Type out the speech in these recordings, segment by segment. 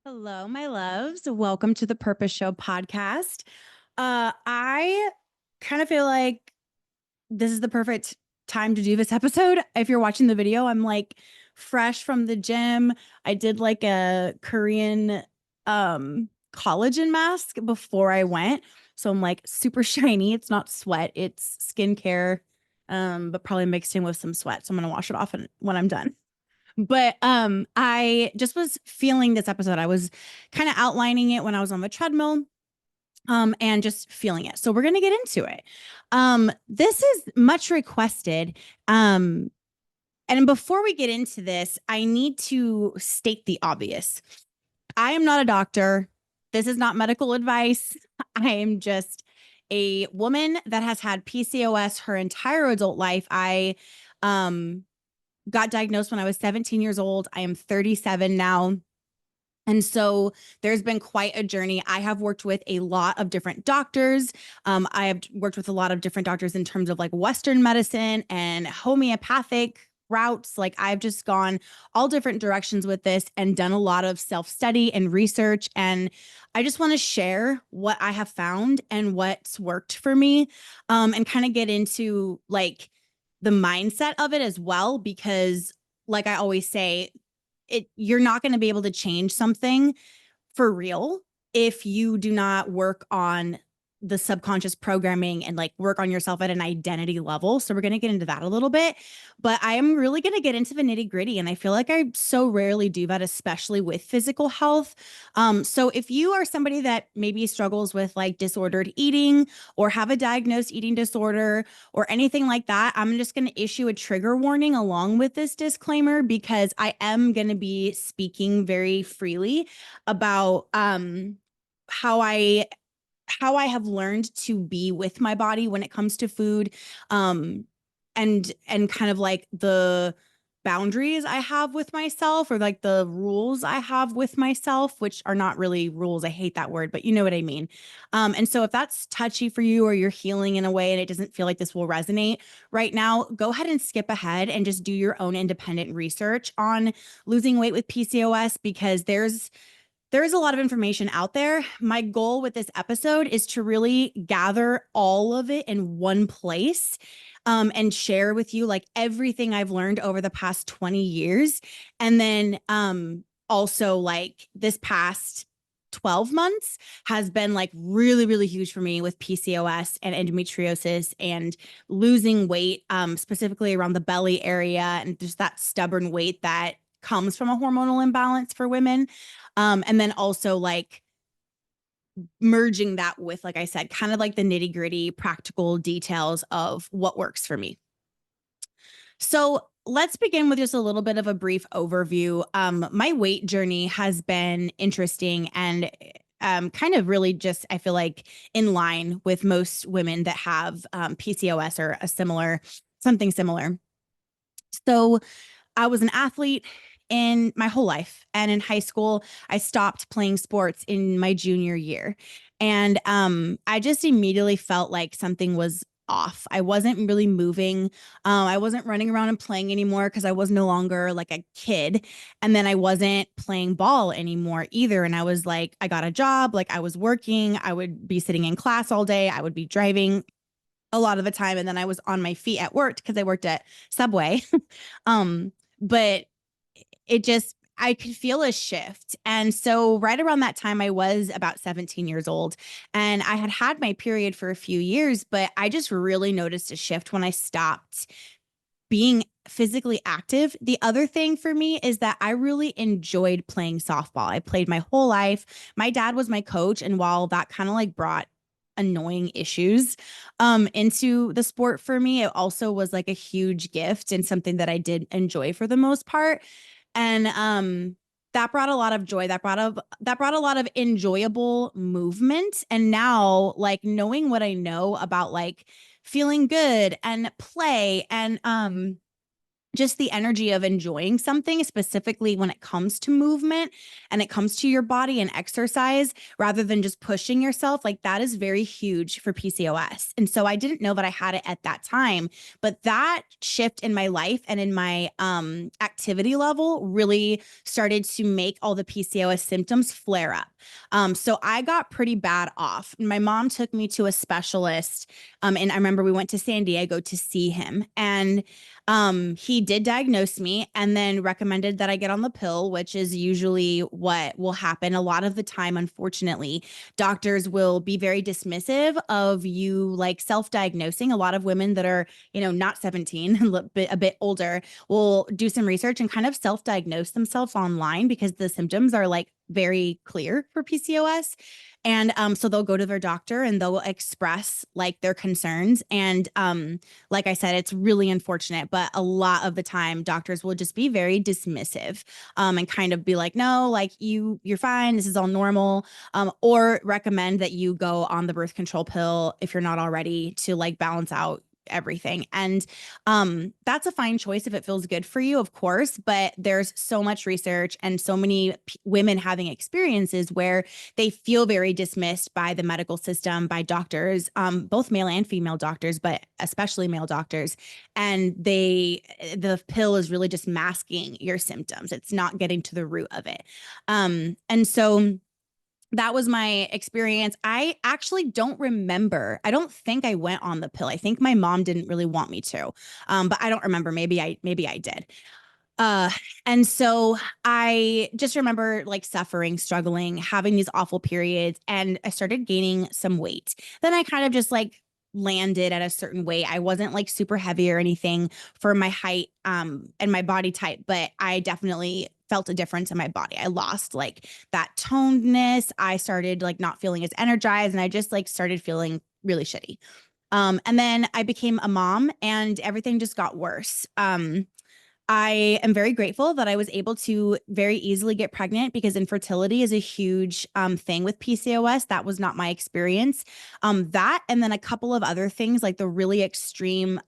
Hello, my loves. Welcome to the Purpose Show podcast. I kind of feel like this is the perfect time to do this episode. If you're watching the video, I'm like fresh from the gym. I did like a Korean collagen mask before I went. So I'm like super shiny. It's not sweat, it's skincare, but probably mixed in with some sweat. So I'm gonna wash it off when I'm done. But I just was feeling this episode. I was kind of outlining it when I was on the treadmill and just feeling it. So we're going to get into it. This is much requested. And before we get into this, I need to state the obvious. I am not a doctor. This is not medical advice. I am just a woman that has had PCOS her entire adult life. I got diagnosed when I was 17 years old. I am 37 now. And so there's been quite a journey. I have worked with a lot of different doctors. I have worked with a lot of different doctors in terms of like Western medicine and homeopathic routes. Like I've just gone all different directions with this and done a lot of self-study and research. And I just want to share what I have found and what's worked for me, and kind of get into like the mindset of it as well, because like I always say, you're not going to be able to change something for real if you do not work on the subconscious programming and like work on yourself at an identity level. So we're going to get into that a little bit, but I am really going to get into the nitty gritty. And I feel like I so rarely do that, especially with physical health. So if you are somebody that maybe struggles with like disordered eating or have a diagnosed eating disorder or anything like that, I'm just going to issue a trigger warning along with this disclaimer because I am going to be speaking very freely about how I how I have learned to be with my body when it comes to food, and kind of like the boundaries I have with myself or like the rules I have with myself, which are not really rules. I hate that word, but you know what I mean. And so if that's touchy for you or you're healing in a way and it doesn't feel like this will resonate right now, go ahead and skip ahead and just do your own independent research on losing weight with PCOS because there is a lot of information out there. My goal with this episode is to really gather all of it in one place, and share with you like everything I've learned over the past 20 years. And then also like this past 12 months has been like really, really huge for me with PCOS and endometriosis and losing weight, specifically around the belly area and just that stubborn weight that comes from a hormonal imbalance for women. And then also like merging that with, like I said, kind of like the nitty gritty practical details of what works for me. So let's begin with just a little bit of a brief overview. My weight journey has been interesting and kind of really just, I feel like, in line with most women that have PCOS or something similar. So I was an athlete in my whole life. And in high school, I stopped playing sports in my junior year. And I just immediately felt like something was off. I wasn't really moving. I wasn't running around and playing anymore because I was no longer like a kid. And then I wasn't playing ball anymore either. And I was like, I got a job, like I was working. I would be sitting in class all day. I would be driving a lot of the time. And then I was on my feet at work because I worked at Subway. But it just, I could feel a shift. And so right around that time, I was about 17 years old and I had had my period for a few years, but I just really noticed a shift when I stopped being physically active. The other thing for me is that I really enjoyed playing softball. I played my whole life. My dad was my coach. And while that kind of like brought annoying issues into the sport for me, it also was like a huge gift and something that I did enjoy for the most part. And that brought a lot of joy. That brought a lot of enjoyable movement. And now, like knowing what I know about like feeling good and play and just the energy of enjoying something, specifically when it comes to movement and it comes to your body and exercise, rather than just pushing yourself, like that is very huge for PCOS. And so I didn't know that I had it at that time, but that shift in my life and in my activity level really started to make all the PCOS symptoms flare up. So I got pretty bad off. My mom took me to a specialist, and I remember we went to San Diego to see him, and he did diagnose me and then recommended that I get on the pill, which is usually what will happen. A lot of the time, unfortunately, doctors will be very dismissive of you like self-diagnosing. A lot of women that are, not 17, a bit older, will do some research and kind of self-diagnose themselves online because the symptoms are like very clear for PCOS. And so they'll go to their doctor and they'll express like their concerns. And like I said, it's really unfortunate, but a lot of the time doctors will just be very dismissive, and kind of be like, no, like you're fine. This is all normal. Or recommend that you go on the birth control pill if you're not already, to like balance out everything. And that's a fine choice if it feels good for you, of course, but there's so much research and so many women having experiences where they feel very dismissed by the medical system, by doctors, both male and female doctors, but especially male doctors. And the pill is really just masking your symptoms. It's not getting to the root of it. And so that was my experience. I actually don't remember. I don't think I went on the pill. I think my mom didn't really want me to. But I don't remember. Maybe I did. Uh, and so I just remember like suffering, struggling, having these awful periods, and I started gaining some weight. Then I kind of just like landed at a certain weight. I wasn't like super heavy or anything for my height and my body type, but I definitely felt a difference in my body. I lost like that tonedness. I started like not feeling as energized, and I just like started feeling really shitty. And then I became a mom and everything just got worse. I am very grateful that I was able to very easily get pregnant, because infertility is a huge thing with PCOS. That was not my experience. That, and then a couple of other things like the really extreme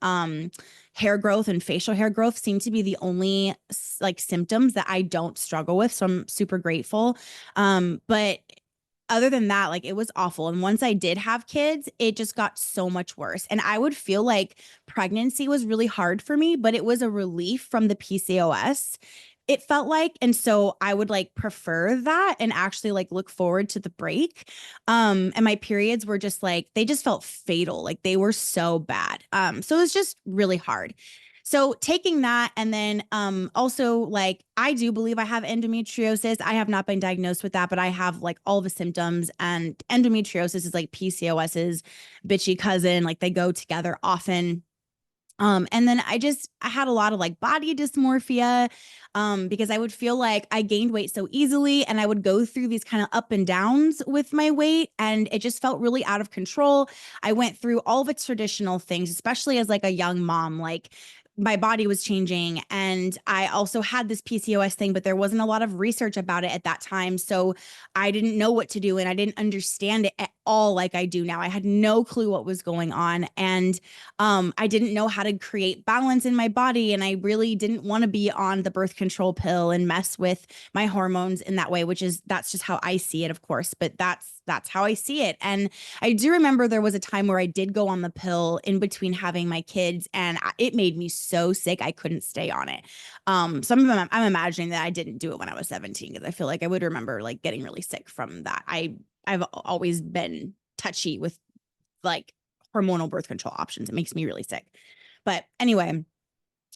hair growth and facial hair growth seem to be the only like symptoms that I don't struggle with. So I'm super grateful. But other than that, like it was awful. And once I did have kids, it just got so much worse. And I would feel like pregnancy was really hard for me, but it was a relief from the PCOS. It felt like, and so I would like prefer that and actually like look forward to the break. And my periods were just like, they just felt fatal. Like they were so bad. So it was just really hard. So taking that, and then also like I do believe I have endometriosis. I have not been diagnosed with that, but I have like all the symptoms, and endometriosis is like PCOS's bitchy cousin. Like they go together often. And then I had a lot of like body dysmorphia, because I would feel like I gained weight so easily, and I would go through these kind of up and downs with my weight, and it just felt really out of control. I went through all the traditional things, especially as like a young mom, like my body was changing, and I also had this PCOS thing, but there wasn't a lot of research about it at that time. So I didn't know what to do, and I didn't understand it at all like I do now. I had no clue what was going on. And I didn't know how to create balance in my body. And I really didn't want to be on the birth control pill and mess with my hormones in that way, that's just how I see it, of course, but that's how I see it. And I do remember there was a time where I did go on the pill in between having my kids, and it made me so sick I couldn't stay on it. I'm imagining that I didn't do it when I was 17, because I feel like I would remember like getting really sick from that. I've always been touchy with like hormonal birth control options. It makes me really sick. But anyway,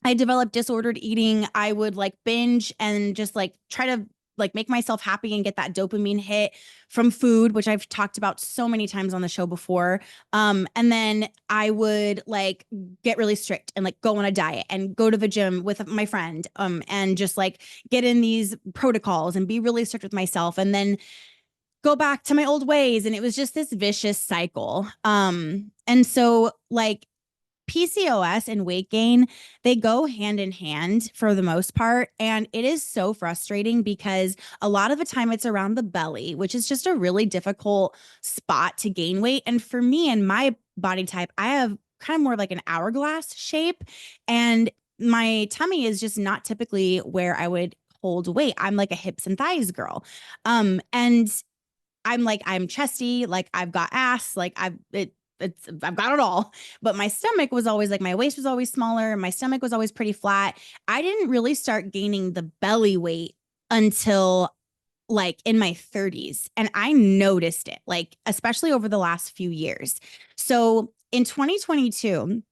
I developed disordered eating. I would like binge and just like try to like make myself happy and get that dopamine hit from food, which I've talked about so many times on the show before. And then I would like get really strict and like go on a diet and go to the gym with my friend, and just like get in these protocols and be really strict with myself, and then go back to my old ways. And it was just this vicious cycle. And so like PCOS and weight gain, they go hand in hand for the most part. And it is so frustrating because a lot of the time it's around the belly, which is just a really difficult spot to gain weight. And for me and my body type, I have kind of more like an hourglass shape. And my tummy is just not typically where I would hold weight. I'm like a hips and thighs girl. And I'm chesty, like I've got ass, like I've got it all. But my stomach was always like, my waist was always smaller. My stomach was always pretty flat. I didn't really start gaining the belly weight until like in my 30s. And I noticed it, like, especially over the last few years. So in 2022,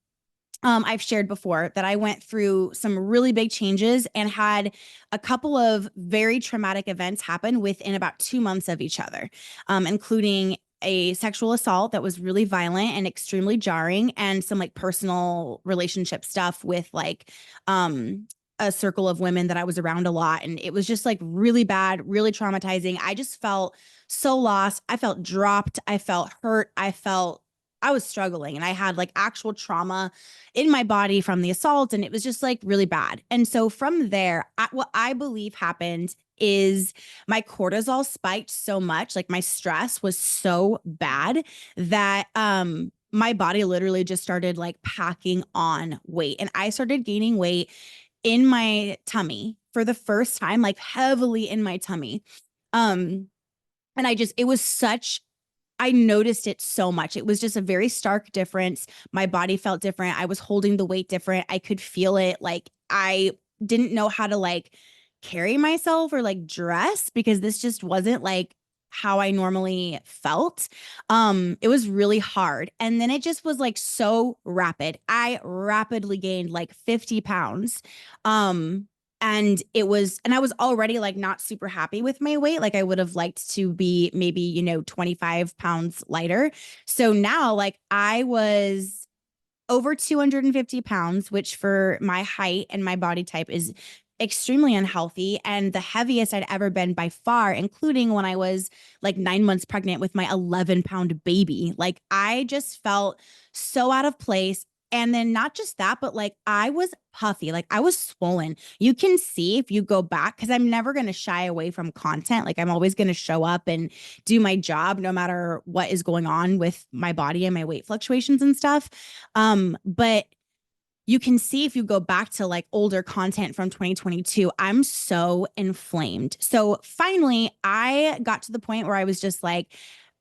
I've shared before that I went through some really big changes and had a couple of very traumatic events happen within about 2 months of each other, including a sexual assault that was really violent and extremely jarring, and some like personal relationship stuff with like a circle of women that I was around a lot. And it was just like really bad, really traumatizing. I just felt so lost. I felt dropped. I felt hurt. I was struggling, and I had like actual trauma in my body from the assault, and it was just like really bad. And so from there, what I believe happened is my cortisol spiked so much, like my stress was so bad that my body literally just started like packing on weight, and I started gaining weight in my tummy for the first time, like heavily in my tummy. Um and it was such I noticed it so much. It was just a very stark difference. My body felt different. I was holding the weight different. I could feel it. Like I didn't know how to like carry myself or like dress, because this just wasn't like how I normally felt. It was really hard. And then it just was like so rapid. I rapidly gained like 50 pounds. Um, and I was already like not super happy with my weight. Like I would have liked to be maybe, 25 pounds lighter. So now like I was over 250 pounds, which for my height and my body type is extremely unhealthy, and the heaviest I'd ever been by far, including when I was like 9 months pregnant with my 11-pound baby. Like I just felt so out of place. And then not just that, but like I was puffy, like I was swollen. You can see if you go back, because I'm never going to shy away from content. Like I'm always going to show up and do my job no matter what is going on with my body and my weight fluctuations and stuff. But you can see if you go back to like older content from 2022, I'm so inflamed. So finally, I got to the point where I was just like,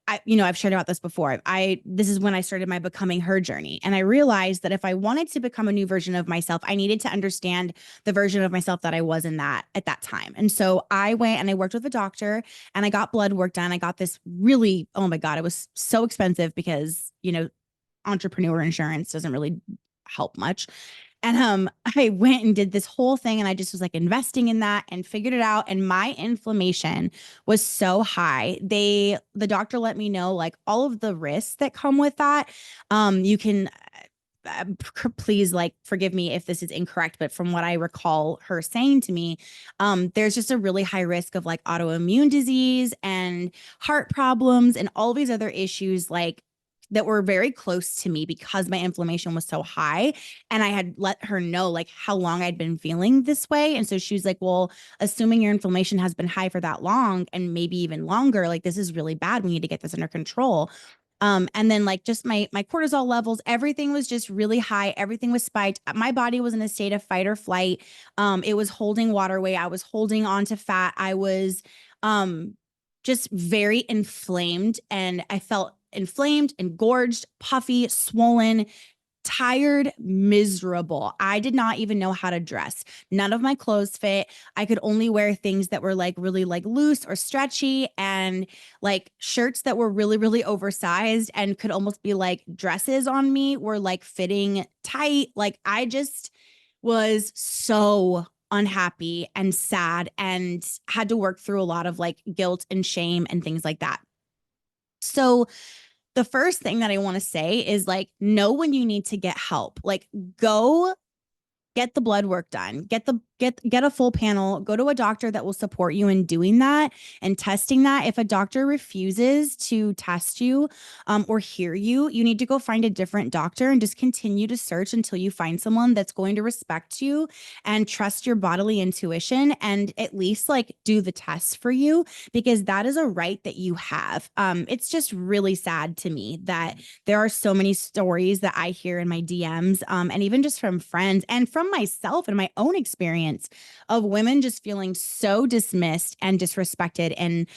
I've shared about this before. This is when I started my becoming her journey. And I realized that if I wanted to become a new version of myself, I needed to understand the version of myself that I was in that at that time. And so I went and I worked with a doctor, and I got blood work done. I got this really, oh my God, it was so expensive because, entrepreneur insurance doesn't really help much. And I went and did this whole thing, and I just was like investing in that and figured it out. And my inflammation was so high. The doctor let me know like all of the risks that come with that. You can please like forgive me if this is incorrect, but from what I recall her saying to me, there's just a really high risk of like autoimmune disease and heart problems and all these other issues like that were very close to me because my inflammation was so high. And I had let her know like how long I'd been feeling this way. And so she was like, well, assuming your inflammation has been high for that long and maybe even longer, like this is really bad. We need to get this under control. And then like just my cortisol levels, everything was just really high. Everything was spiked. My body was in a state of fight or flight. It was holding water weight. I was holding on to fat. I was just very inflamed, and I felt inflamed, engorged, puffy, swollen, tired, miserable. I did not even know how to dress. None of my clothes fit. I could only wear things that were like really like loose or stretchy, and like shirts that were really, really oversized and could almost be like dresses on me were like fitting tight. Like I just was so unhappy and sad and had to work through a lot of like guilt and shame and things like that. So the first thing that I want to say is like, know when you need to get help. Like, go get the blood work done, get the Get a full panel, go to a doctor that will support you in doing that and testing that. If a doctor refuses to test you or hear you, you need to go find a different doctor and just continue to search until you find someone that's going to respect you and trust your bodily intuition and at least like do the tests for you, because that is a right that you have. It's just really sad to me that there are so many stories that I hear in my DMs, and even just from friends and from myself and my own experience of women just feeling so dismissed and disrespected and,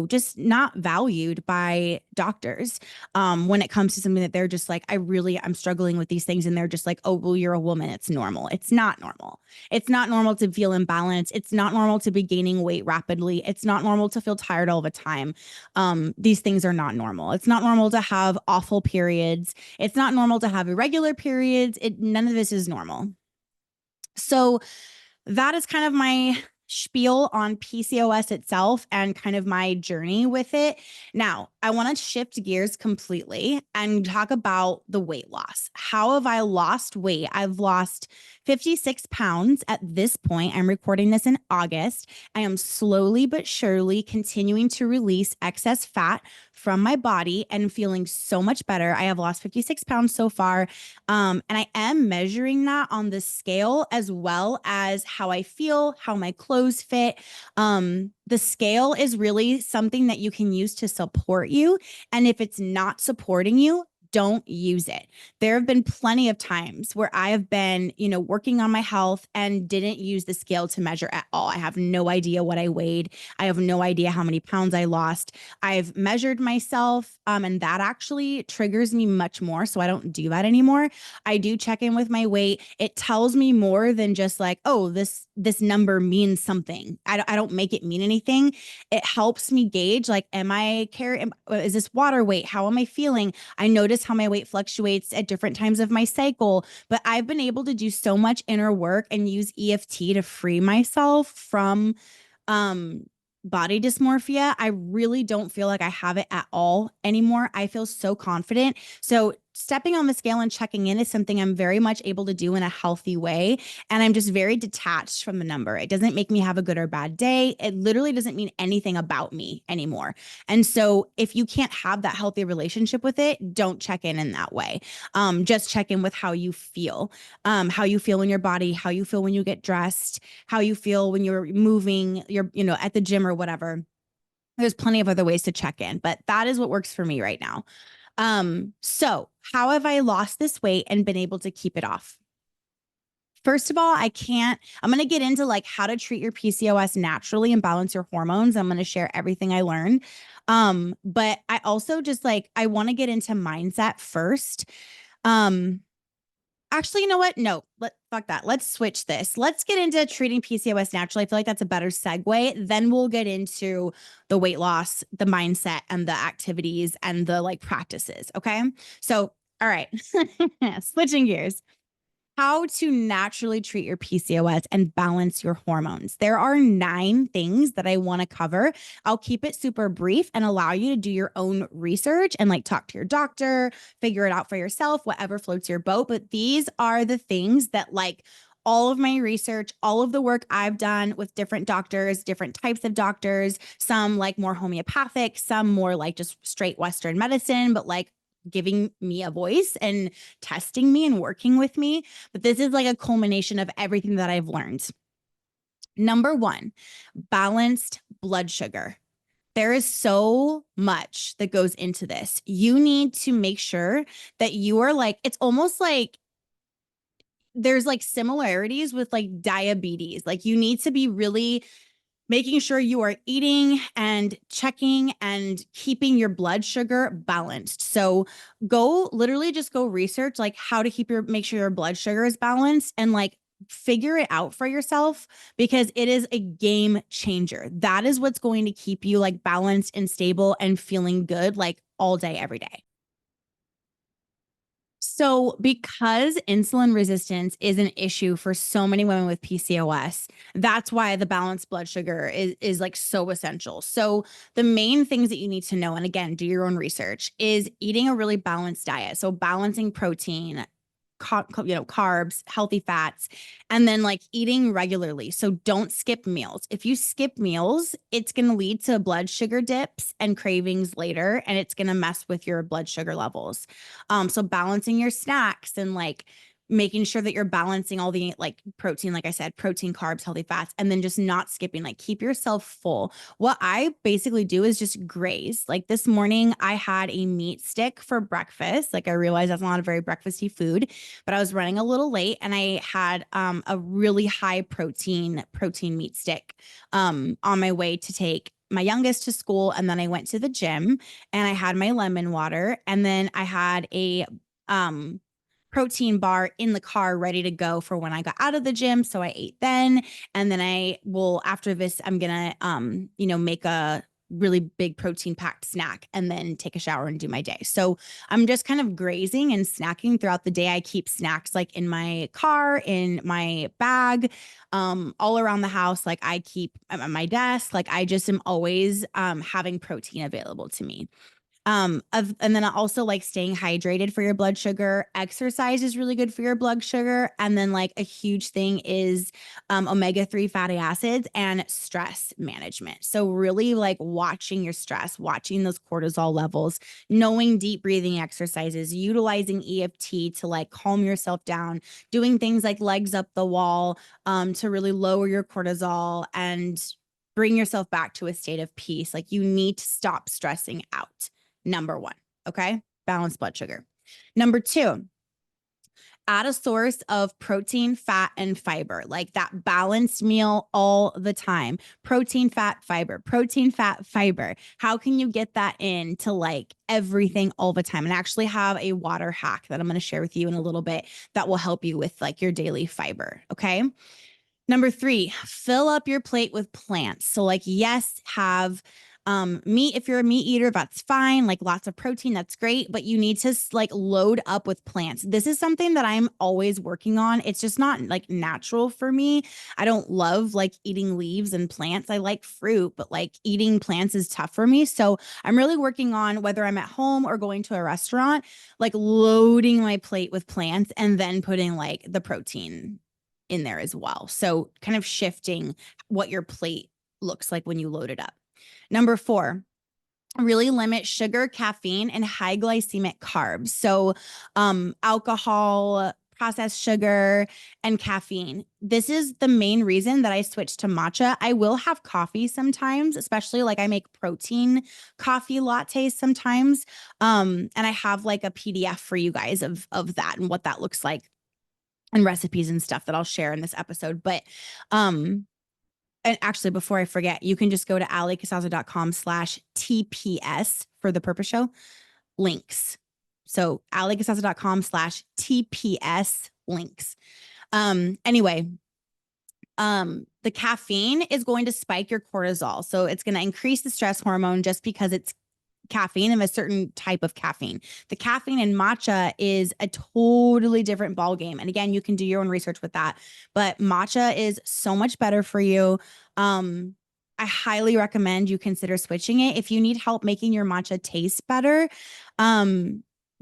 just not valued by doctors when it comes to something that they're just like, I'm struggling with these things. And they're just like, oh, well, you're a woman. It's normal. It's not normal. It's not normal to feel imbalanced. It's not normal to be gaining weight rapidly. It's not normal to feel tired all the time. These things are not normal. It's not normal to have awful periods. It's not normal to have irregular periods. None of this is normal. So that is kind of my spiel on PCOS itself and kind of my journey with it. Now, I want to shift gears completely and talk about the weight loss. How have I lost weight? I've lost 56 pounds at this point. I'm recording this in August. I am slowly but surely continuing to release excess fat from my body and feeling so much better. I have lost 56 pounds so far. And I am measuring that on the scale as well as how I feel, how my clothes fit. The scale is really something that you can use to support you. And if it's not supporting you, don't use it. There have been plenty of times where I have been, working on my health and didn't use the scale to measure at all. I have no idea what I weighed. I have no idea how many pounds I lost. I've measured myself, and that actually triggers me much more. So I don't do that anymore. I do check in with my weight. It tells me more than just like, oh, this number means something. I don't make it mean anything. It helps me gauge, like, is this water weight? How am I feeling? I notice how my weight fluctuates at different times of my cycle, but I've been able to do so much inner work and use EFT to free myself from body dysmorphia. I really don't feel like I have it at all anymore. I feel so confident. So stepping on the scale and checking in is something I'm very much able to do in a healthy way. And I'm just very detached from the number. It doesn't make me have a good or bad day. It literally doesn't mean anything about me anymore. And so if you can't have that healthy relationship with it, don't check in that way. Just check in with how you feel in your body, how you feel when you get dressed, how you feel when you're moving, at the gym or whatever. There's plenty of other ways to check in, but that is what works for me right now. So how have I lost this weight and been able to keep it off? First of all, I'm going to get into like how to treat your PCOS naturally and balance your hormones. I'm going to share everything I learned. But I also just I want to get into mindset first. Actually, you know what? No, fuck that. Let's switch this. Let's get into treating PCOS naturally. I feel like that's a better segue. Then we'll get into the weight loss, the mindset, and the activities and the practices. Okay. So, all right, switching gears. How to naturally treat your PCOS and balance your hormones. There are 9 things that I want to cover. I'll keep it super brief and allow you to do your own research and talk to your doctor, figure it out for yourself, whatever floats your boat. But these are the things that all of my research, all of the work I've done with different doctors, different types of doctors, some more homeopathic, some more just straight Western medicine, but giving me a voice and testing me and working with me. But this is a culmination of everything that I've learned. Number 1, balanced blood sugar. There is so much that goes into this. You need to make sure that you are it's almost like there's similarities with diabetes. You need to be really making sure you are eating and checking and keeping your blood sugar balanced. So literally just go research how to make sure your blood sugar is balanced and figure it out for yourself, because it is a game changer. That is what's going to keep you balanced and stable and feeling good all day, every day. So because insulin resistance is an issue for so many women with PCOS, that's why the balanced blood sugar is so essential. So the main things that you need to know, and again, do your own research, is eating a really balanced diet. So balancing protein, carbs, healthy fats, and then like eating regularly. So don't skip meals. If you skip meals, it's going to lead to blood sugar dips and cravings later, and it's going to mess with your blood sugar levels. So balancing your snacks and like making sure that you're balancing all the like protein, like I said, protein, carbs, healthy fats, and then just not skipping, like keep yourself full. What I basically do is just graze. Like this morning, I had a meat stick for breakfast. Like I realized that's not a very breakfasty food, but I was running a little late and I had a really high protein meat stick on my way to take my youngest to school. And then I went to the gym and I had my lemon water. And then I had a protein bar in the car ready to go for when I got out of the gym. So I ate then. And then I will, after this, I'm going to, make a really big protein packed snack and then take a shower and do my day. So I'm just kind of grazing and snacking throughout the day. I keep snacks like in my car, in my bag, all around the house. Like I keep at my desk, like I just am always having protein available to me. And then also like staying hydrated for your blood sugar. Exercise is really good for your blood sugar. And then like a huge thing is omega-3 fatty acids and stress management. So really like watching your stress, watching those cortisol levels, knowing deep breathing exercises, utilizing EFT to like calm yourself down, doing things like legs up the wall to really lower your cortisol and bring yourself back to a state of peace. Like you need to stop stressing out. Number one, okay? Balanced blood sugar. Number two, add a source of protein, fat, and fiber, like that balanced meal all the time. Protein, fat, fiber, protein, fat, fiber. How can you get that into like everything all the time? And I actually have a water hack that I'm going to share with you in a little bit that will help you with like your daily fiber, okay? Number three, fill up your plate with plants. So like, yes, have meat. If you're a meat eater, that's fine. Like lots of protein, that's great. But you need to like load up with plants. This is something that I'm always working on. It's just not like natural for me. I don't love like eating leaves and plants. I like fruit, but like eating plants is tough for me. So I'm really working on, whether I'm at home or going to a restaurant, like loading my plate with plants and then putting like the protein in there as well. So kind of shifting what your plate looks like when you load it up. Number four, really limit sugar, caffeine, and high glycemic carbs. So alcohol, processed sugar, and caffeine. This is the main reason that I switched to matcha. I will have coffee sometimes, especially like I make protein coffee lattes sometimes. And I have like a PDF for you guys of that and what that looks like and recipes and stuff that I'll share in this episode. But and actually, before I forget, you can just go to alliecasazza.com/TPS for the Purpose Show links. So alliecasazza.com/TPS links. Anyway, the caffeine is going to spike your cortisol. So it's going to increase the stress hormone just because it's caffeine and a certain type of caffeine. The caffeine in matcha is a totally different ballgame. And again, you can do your own research with that. But matcha is so much better for you. I highly recommend you consider switching it. If you need help making your matcha taste better,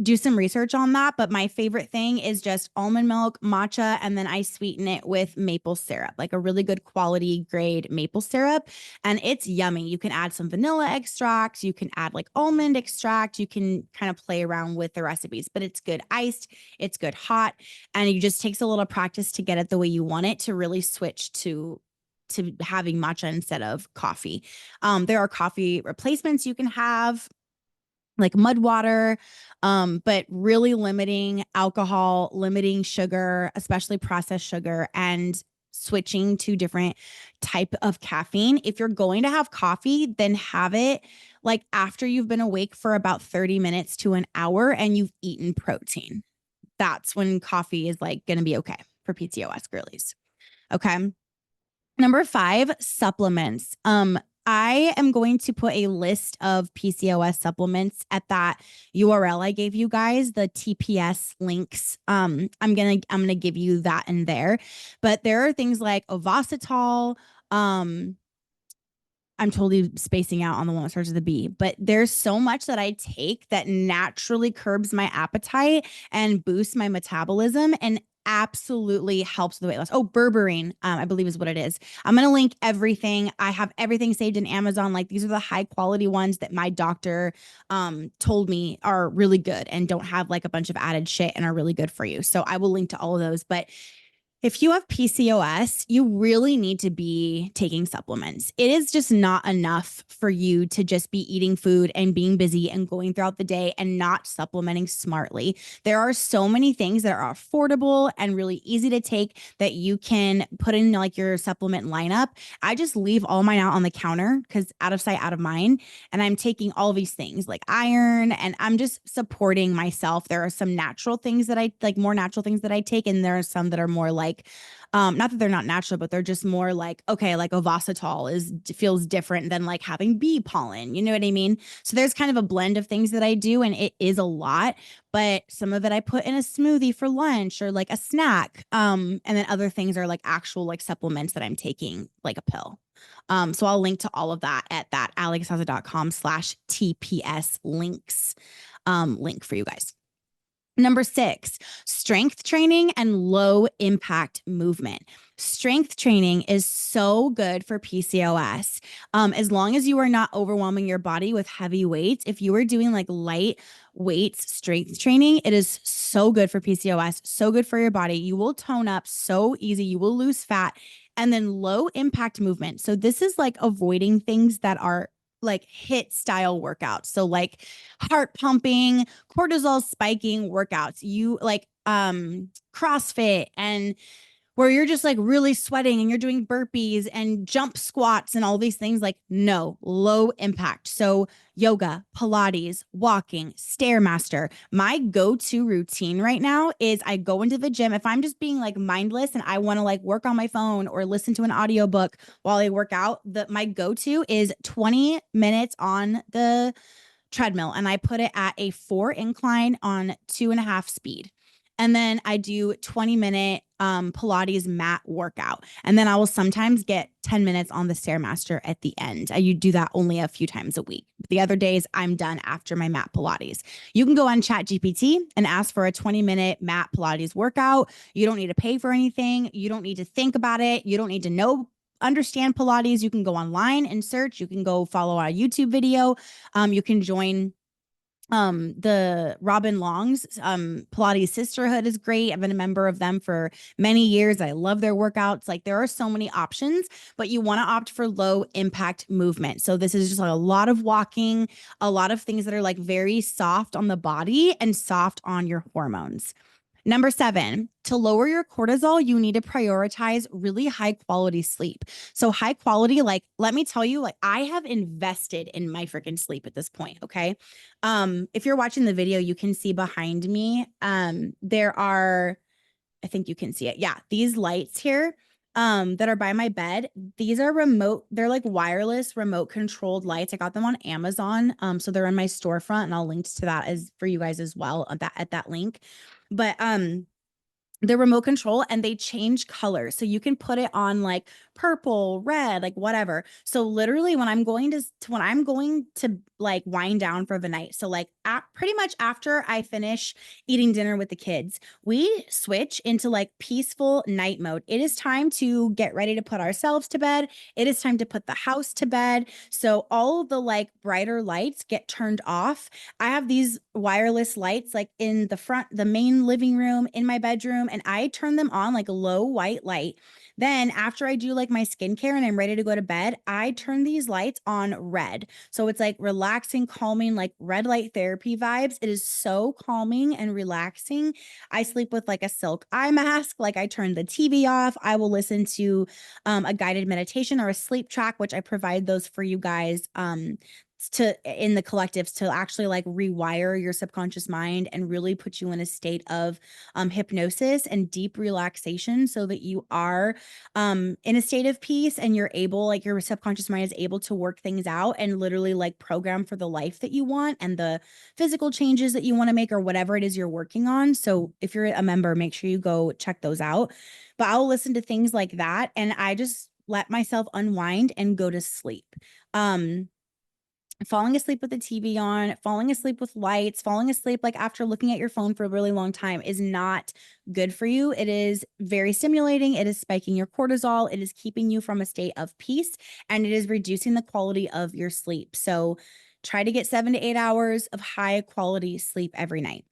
do some research on that. But my favorite thing is just almond milk, matcha, and then I sweeten it with maple syrup, like a really good quality grade maple syrup. And it's yummy. You can add some vanilla extracts. You can add like almond extract. You can kind of play around with the recipes, but it's good iced. It's good hot. And it just takes a little practice to get it the way you want it to really switch to having matcha instead of coffee. There are coffee replacements you can have, like mud water, but really limiting alcohol, limiting sugar, especially processed sugar, and switching to different type of caffeine. If you're going to have coffee, then have it like after you've been awake for about 30 minutes to an hour and you've eaten protein. That's when coffee is like going to be okay for PCOS girlies. Okay. Number five, supplements. I am going to put a list of PCOS supplements at that URL I gave you guys, the TPS links. I'm gonna give you that in there. But there are things like Ovasitol, I'm totally spacing out on the one that starts with a B, but there's so much that I take that naturally curbs my appetite and boosts my metabolism and absolutely helps with the weight loss. Oh, berberine, I believe is what it is. I'm going to link everything. I have everything saved in Amazon. Like these are the high quality ones that my doctor told me are really good and don't have like a bunch of added shit and are really good for you. So I will link to all of those. But if you have PCOS, you really need to be taking supplements. It is just not enough for you to just be eating food and being busy and going throughout the day and not supplementing smartly. There are so many things that are affordable and really easy to take that you can put in like your supplement lineup. I just leave all mine out on the counter because out of sight, out of mind. And I'm taking all these things like iron and I'm just supporting myself. There are some natural things that I like, more natural things that I take, and there are some that are more like not that they're not natural, but they're just more like, okay, like ovasitol feels different than like having bee pollen. You know what I mean? So there's kind of a blend of things that I do, and it is a lot, but some of it I put in a smoothie for lunch or like a snack. And then other things are like actual like supplements that I'm taking, like a pill. So I'll link to all of that at that alexstrasza.com/TPS links link for you guys. Number 6, strength training and low impact movement. Strength training is so good for PCOS. As long as you are not overwhelming your body with heavy weights, if you are doing like light weights strength training, it is so good for PCOS, so good for your body. You will tone up so easy, you will lose fat. And then low impact movement. So this is like avoiding things that are like hit style workouts. So like heart pumping, cortisol spiking workouts, you like CrossFit, and where you're just like really sweating and you're doing burpees and jump squats and all these things, like no, low impact. So yoga, Pilates, walking, Stairmaster. My go-to routine right now is I go into the gym. If I'm just being like mindless and I want to like work on my phone or listen to an audiobook while I work out, my go-to is 20 minutes on the treadmill, and I put it at a 4 incline on 2.5 speed. And then I do 20-minute Pilates mat workout. And then I will sometimes get 10 minutes on the Stairmaster at the end. I do that only a few times a week. The other days I'm done after my mat Pilates. You can go on ChatGPT and ask for a 20-minute mat Pilates workout. You don't need to pay for anything. You don't need to think about it. You don't need to understand Pilates. You can go online and search. You can go follow our YouTube video. You can join the Robin Long's Pilates Sisterhood is great. I've been a member of them for many years. I love their workouts. Like there are so many options, but you want to opt for low impact movement. So this is just like a lot of walking, a lot of things that are like very soft on the body and soft on your hormones. Number 7, to lower your cortisol, you need to prioritize really high quality sleep. So high quality, like, let me tell you, like I have invested in my freaking sleep at this point. Okay. If you're watching the video, you can see behind me, there are, I think you can see it. Yeah. These lights here, that are by my bed. These are remote. They're like wireless remote controlled lights. I got them on Amazon. So they're in my storefront, and I'll link to that as for you guys as well at that link. But the remote control, and they change colors. So you can put it on like purple, red, like whatever. So literally when I'm going to like wind down for the night. So like pretty much after I finish eating dinner with the kids, we switch into like peaceful night mode. It is time to get ready to put ourselves to bed. It is time to put the house to bed. So all of the like brighter lights get turned off. I have these wireless lights like in the main living room, in my bedroom, and I turn them on like a low white light. Then after I do like my skincare and I'm ready to go to bed, I turn these lights on red. So it's like relaxing, calming, like red light therapy vibes. It is so calming and relaxing. I sleep with like a silk eye mask. Like I turn the TV off. I will listen to a guided meditation or a sleep track, which I provide those for you guys. To in the collectives to actually like rewire your subconscious mind and really put you in a state of hypnosis and deep relaxation so that you are in a state of peace and you're able, like your subconscious mind is able to work things out and literally like program for the life that you want and the physical changes that you want to make or whatever it is you're working on. So if you're a member, make sure you go check those out. But I'll listen to things like that, and I just let myself unwind and go to sleep. Um, Falling asleep with the TV on, falling asleep with lights, falling asleep like after looking at your phone for a really long time is not good for you. It is very stimulating. It is spiking your cortisol. It is keeping you from a state of peace, and it is reducing the quality of your sleep. So try to get 7 to 8 hours of high quality sleep every night.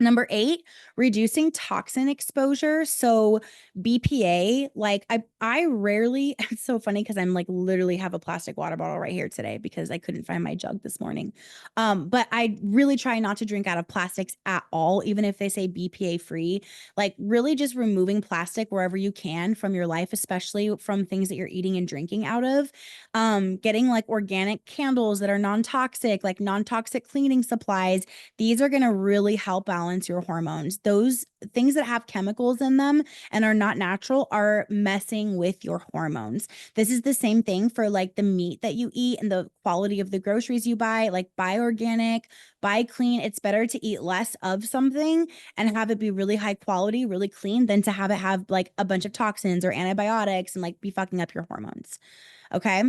Number 8, reducing toxin exposure. So BPA, like I rarely, it's so funny because I'm like literally have a plastic water bottle right here today because I couldn't find my jug this morning. But I really try not to drink out of plastics at all, even if they say BPA free. Like really just removing plastic wherever you can from your life, especially from things that you're eating and drinking out of. Getting like organic candles that are non-toxic, like non-toxic cleaning supplies. These are going to really help balance your hormones. Those things that have chemicals in them and are not natural are messing with your hormones. This is the same thing for like the meat that you eat and the quality of the groceries you buy, like buy organic, buy clean. It's better to eat less of something and have it be really high quality, really clean than to have it have like a bunch of toxins or antibiotics and like be fucking up your hormones. Okay.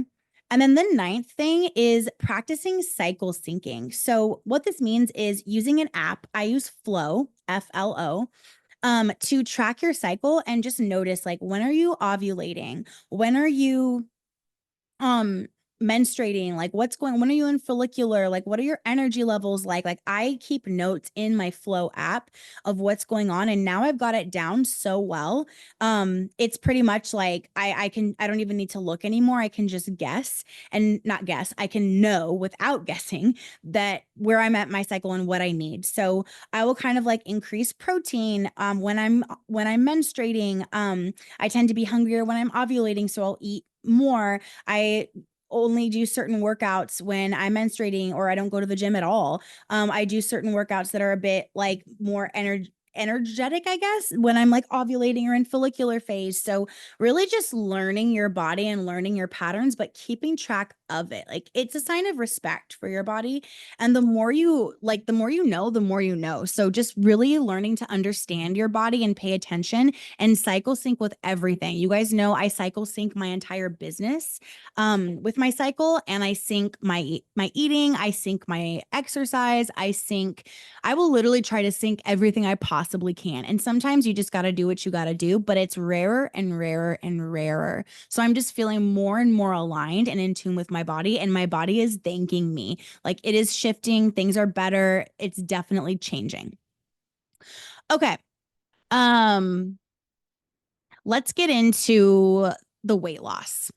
And then the ninth thing is practicing cycle syncing. So what this means is using an app. I use Flow, FLO, to track your cycle and just notice like when are you ovulating? When are you um menstruating, like when are you in follicular, like what are your energy levels like I keep notes in my Flow app of what's going on, and now I've got it down so well. It's pretty much like I don't even need to look anymore. I can just guess, and not guess, I can know without guessing that where I'm at my cycle and what I need. So I will kind of like increase protein when I'm menstruating. I tend to be hungrier when I'm ovulating, so I'll eat more. I only do certain workouts when I'm menstruating, or I don't go to the gym at all. I do certain workouts that are a bit like more energetic, I guess, when I'm like ovulating or in follicular phase. So really just learning your body and learning your patterns, but keeping track of it. Like it's a sign of respect for your body. And the more you like, the more you know, the more you know. So just really learning to understand your body and pay attention and cycle sync with everything. You guys know I cycle sync my entire business with my cycle, and I sync my eating, I sync my exercise, I will literally try to sync everything I possibly can. And sometimes you just got to do what you got to do, but it's rarer and rarer and rarer. So I'm just feeling more and more aligned and in tune with my body, and my body is thanking me. Like it is shifting, things are better, it's definitely changing. Okay. Um let's get into the weight loss.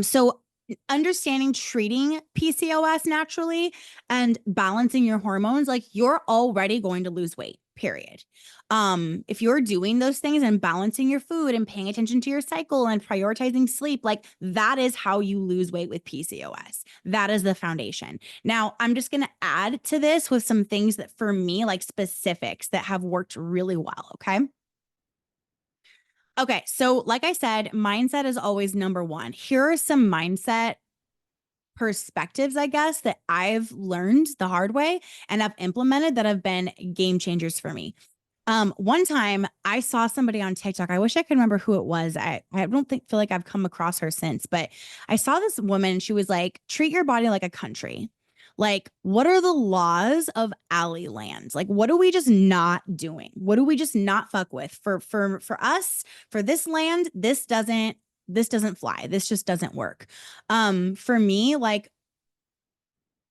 So understanding treating PCOS naturally and balancing your hormones, like you're already going to lose weight, period. If you're doing those things and balancing your food and paying attention to your cycle and prioritizing sleep, like that is how you lose weight with PCOS. That is the foundation. Now, I'm just going to add to this with some things that for me, like specifics that have worked really well. Okay. Okay, so like I said, mindset is always number one. Here are some mindset perspectives, I guess, that I've learned the hard way and I've implemented that have been game changers for me. One time I saw somebody on TikTok. I wish I could remember who it was. I don't feel like I've come across her since, but I saw this woman. She was like, treat your body like a country. Like, what are the laws of Allie Land? Like, what are we just not doing? What do we just not fuck with? For us, for this land, this doesn't fly. This just doesn't work. For me, like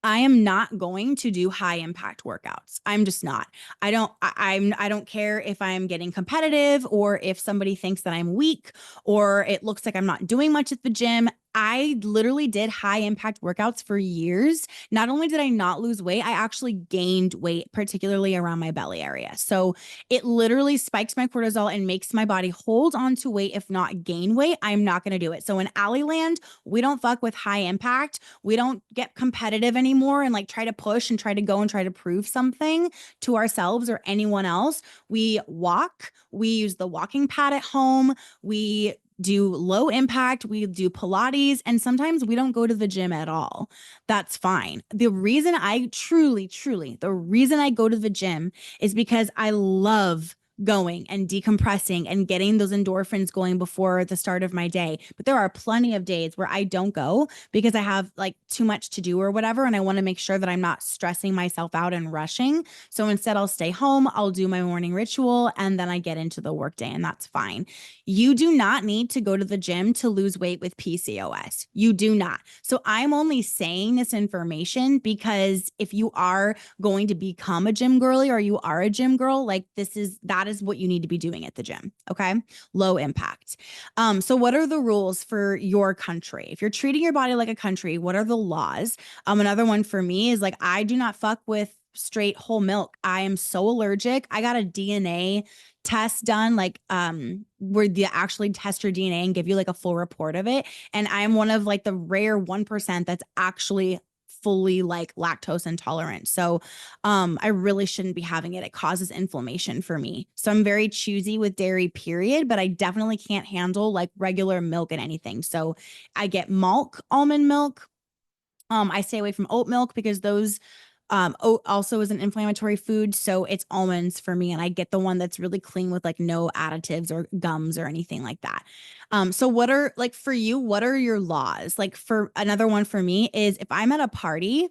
I am not going to do high impact workouts. I'm just not. I don't care if I'm getting competitive or if somebody thinks that I'm weak or it looks like I'm not doing much at the gym. I literally did high impact workouts for years. Not only did I not lose weight, I actually gained weight, particularly around my belly area. So it literally spikes my cortisol and makes my body hold on to weight, if not gain weight. I'm not going to do it. So in Allie Land, we don't fuck with high impact. We don't get competitive anymore and like try to push and try to go and try to prove something to ourselves or anyone else. We walk, we use the walking pad at home. We do low impact, we do Pilates, and sometimes we don't go to the gym at all. That's fine. The reason I truly, truly, the reason I go to the gym is because I love going and decompressing and getting those endorphins going before the start of my day. But there are plenty of days where I don't go because I have like too much to do or whatever. And I want to make sure that I'm not stressing myself out and rushing. So instead, I'll stay home, I'll do my morning ritual, and then I get into the workday, and that's fine. You do not need to go to the gym to lose weight with PCOS. You do not. So I'm only saying this information because if you are going to become a gym girly or you are a gym girl, like that is what you need to be doing at the gym. Okay. Low impact. So what are the rules for your country? If you're treating your body like a country, what are the laws? Another one for me is like, I do not fuck with straight whole milk. I am so allergic. I got a DNA test done, like where you actually test your DNA and give you like a full report of it. And I'm one of like the rare 1% that's actually fully like lactose intolerant. So I really shouldn't be having it. It causes inflammation for me. So I'm very choosy with dairy, period, but I definitely can't handle like regular milk and anything. So I get milk, almond milk. I stay away from oat milk because those oat also is an inflammatory food. So it's almonds for me. And I get the one that's really clean with like no additives or gums or anything like that. So what are like for you, what are your laws? Like for another one for me is if I'm at a party,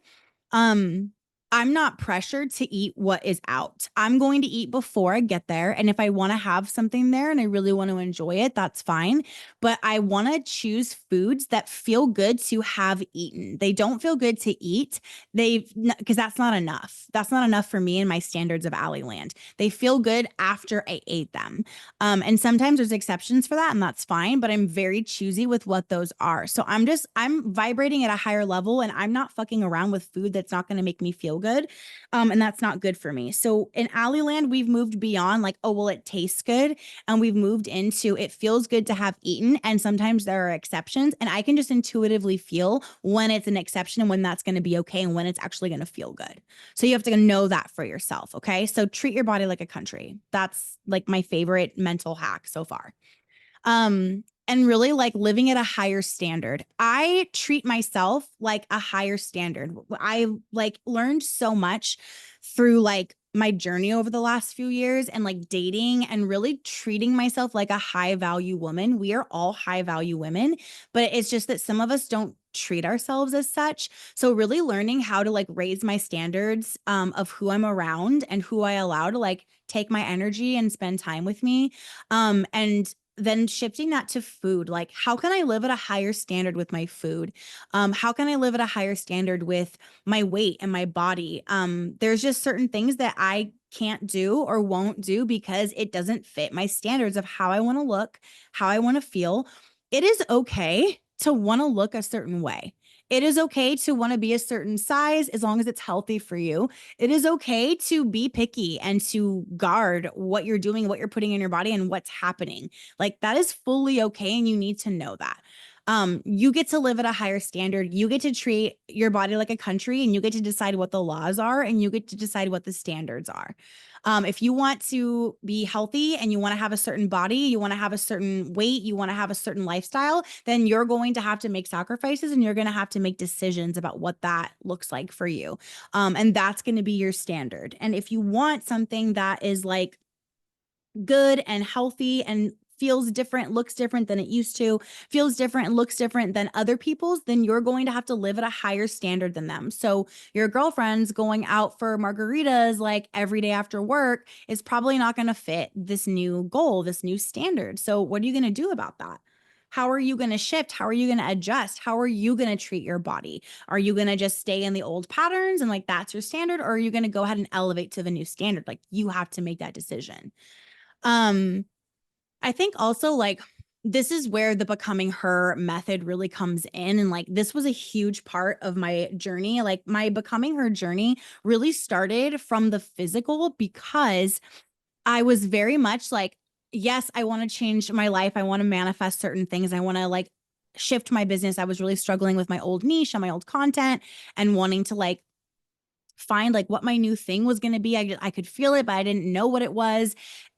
um, I'm not pressured to eat what is out. I'm going to eat before I get there. And if I want to have something there and I really want to enjoy it, that's fine. But I want to choose foods that feel good to have eaten. They don't feel good to eat. Because that's not enough. That's not enough for me and my standards of Allie Land. They feel good after I ate them. And sometimes there's exceptions for that, and that's fine. But I'm very choosy with what those are. So I'm vibrating at a higher level, and I'm not fucking around with food that's not going to make me feel good. And that's not good for me. So in Allie Land, we've moved beyond like, oh, well, it tastes good. And we've moved into it feels good to have eaten. And sometimes there are exceptions. And I can just intuitively feel when it's an exception and when that's going to be okay and when it's actually going to feel good. So you have to know that for yourself. Okay. So treat your body like a country. That's like my favorite mental hack so far. And really like living at a higher standard. I treat myself like a higher standard. I like learned so much through like my journey over the last few years and like dating and really treating myself like a high value woman. We are all high value women, but it's just that some of us don't treat ourselves as such. So really learning how to like raise my standards of who I'm around and who I allow to like take my energy and spend time with me. And then shifting that to food, like how can I live at a higher standard with my food? How can I live at a higher standard with my weight and my body? There's just certain things that I can't do or won't do because it doesn't fit my standards of how I want to look, how I want to feel. It is okay to want to look a certain way. It is okay to want to be a certain size as long as it's healthy for you. It is okay to be picky and to guard what you're doing, what you're putting in your body, and what's happening. Like that is fully okay. And you need to know that. You get to live at a higher standard. You get to treat your body like a country and you get to decide what the laws are and you get to decide what the standards are. If you want to be healthy and you want to have a certain body, you want to have a certain weight, you want to have a certain lifestyle, then you're going to have to make sacrifices and you're going to have to make decisions about what that looks like for you. And that's going to be your standard. And if you want something that is like good and healthy and feels different, looks different than it used to, feels different, looks different than other people's, then you're going to have to live at a higher standard than them. So your girlfriend's going out for margaritas like every day after work is probably not going to fit this new goal, this new standard. So what are you going to do about that? How are you going to shift? How are you going to adjust? How are you going to treat your body? Are you going to just stay in the old patterns and like that's your standard? Or are you going to go ahead and elevate to the new standard? Like you have to make that decision. Um, I think also like this is where the becoming her method really comes in. And like this was a huge part of my journey. Like my becoming her journey really started from the physical because I was very much like, yes, I want to change my life. I want to manifest certain things. I want to like shift my business. I was really struggling with my old niche and my old content and wanting to like find like what my new thing was going to be. I could feel it, but I didn't know what it was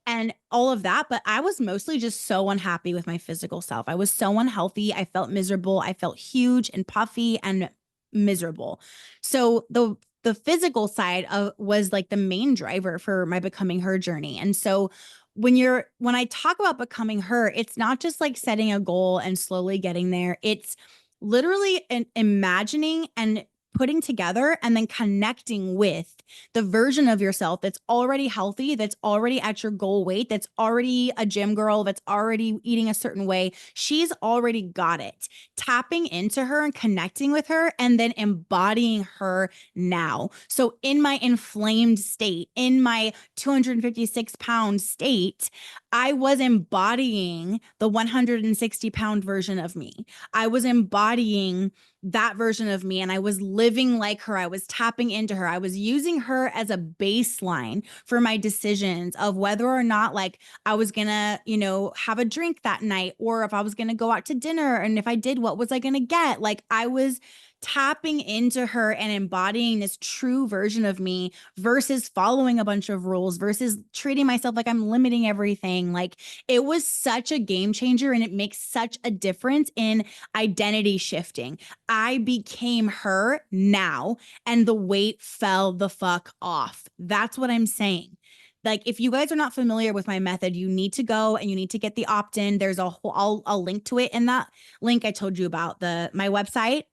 and all of that. But I was mostly just so unhappy with my physical self. I was so unhealthy. I felt miserable. I felt huge and puffy and miserable. So the physical side of was like the main driver for my becoming her journey. And so when I talk about becoming her, it's not just like setting a goal and slowly getting there. It's literally imagining and putting together and then connecting with the version of yourself that's already healthy, that's already at your goal weight, that's already a gym girl, that's already eating a certain way. She's already got it. Tapping into her and connecting with her and then embodying her now. So in my inflamed state, in my 256-pound state, I was embodying the 160-pound version of me. I was embodying that version of me and I was living like her. I was tapping into her. I was using her as a baseline for my decisions of whether or not like I was going to, have a drink that night or if I was going to go out to dinner. And if I did, what was I going to get? Like I was tapping into her and embodying this true version of me versus following a bunch of rules versus treating myself like I'm limiting everything. Like it was such a game changer and it makes such a difference in identity shifting. I became her now and the weight fell the fuck off. That's what I'm saying. Like if you guys are not familiar with my method, you need to go and you need to get the opt-in. There's a whole, I'll link to it in that link I told you about, my website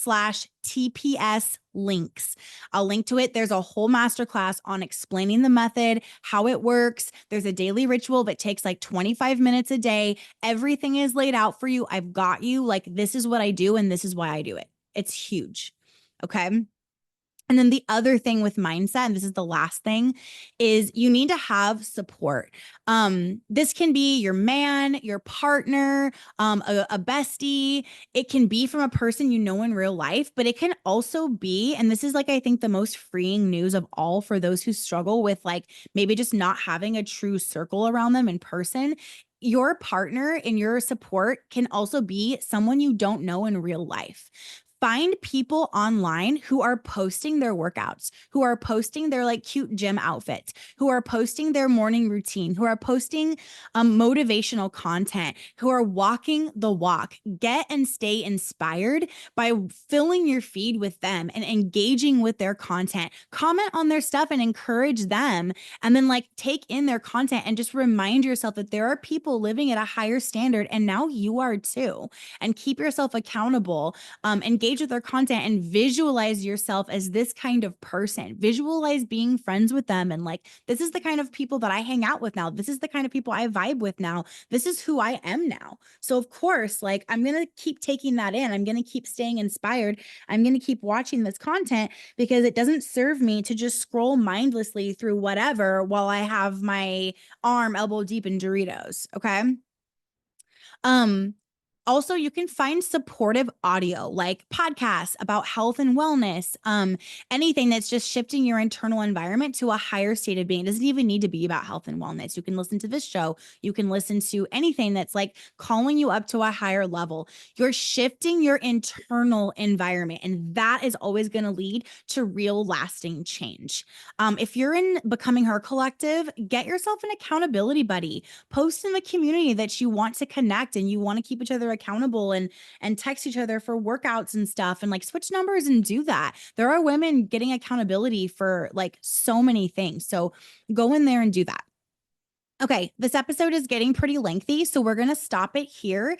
/TPS links. I'll link to it. There's a whole masterclass on explaining the method, how it works. There's a daily ritual that takes like 25 minutes a day. Everything is laid out for you. I've got you. Like, this is what I do, and this is why I do it. It's huge. Okay. And then the other thing with mindset, and this is the last thing, is you need to have support. This can be your man, your partner, a bestie. It can be from a person you know in real life, but it can also be, and this is like, I think the most freeing news of all for those who struggle with like maybe just not having a true circle around them in person. Your partner and your support can also be someone you don't know in real life. Find people online who are posting their workouts, who are posting their like cute gym outfits, who are posting their morning routine, who are posting motivational content, who are walking the walk. Get and stay inspired by filling your feed with them and engaging with their content. Comment on their stuff and encourage them. And then like take in their content and just remind yourself that there are people living at a higher standard and now you are too. And keep yourself accountable. Engage with their content and visualize yourself as this kind of person. Visualize being friends with them and like, this is the kind of people that I hang out with now. This is the kind of people I vibe with now. This is who I am now. So of course, like I'm going to keep taking that in. I'm going to keep staying inspired. I'm going to keep watching this content because it doesn't serve me to just scroll mindlessly through whatever while I have my arm elbow deep in Doritos. Okay. Um, Also, you can find supportive audio like podcasts about health and wellness, anything that's just shifting your internal environment to a higher state of being. It doesn't even need to be about health and wellness. You can listen to this show. You can listen to anything that's like calling you up to a higher level. You're shifting your internal environment, and that is always going to lead to real lasting change. If you're in Becoming Her Collective, get yourself an accountability buddy. Post in the community that you want to connect and you want to keep each other accountable and text each other for workouts and stuff and like switch numbers and do that. There are women getting accountability for like so many things. So go in there and do that. Okay, this episode is getting pretty lengthy, so we're going to stop it here.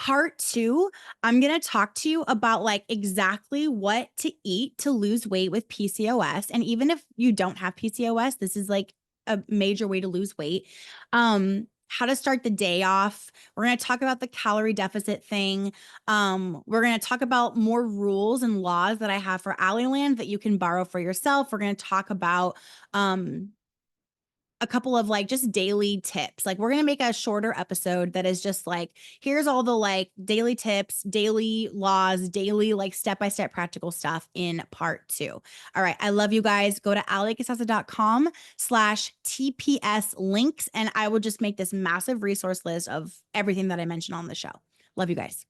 Part 2, I'm going to talk to you about like exactly what to eat to lose weight with PCOS. And even if you don't have PCOS, this is like a major way to lose weight. How to start the day off. We're going to talk about the calorie deficit thing. We're going to talk about more rules and laws that I have for Allie Land that you can borrow for yourself. We're going to talk about a couple of like just daily tips. Like we're going to make a shorter episode that is just like, here's all the like daily tips, daily laws, daily like step-by-step practical stuff in part 2. All right. I love you guys. Go to alliecasasa.com/TPS links. And I will just make this massive resource list of everything that I mentioned on the show. Love you guys.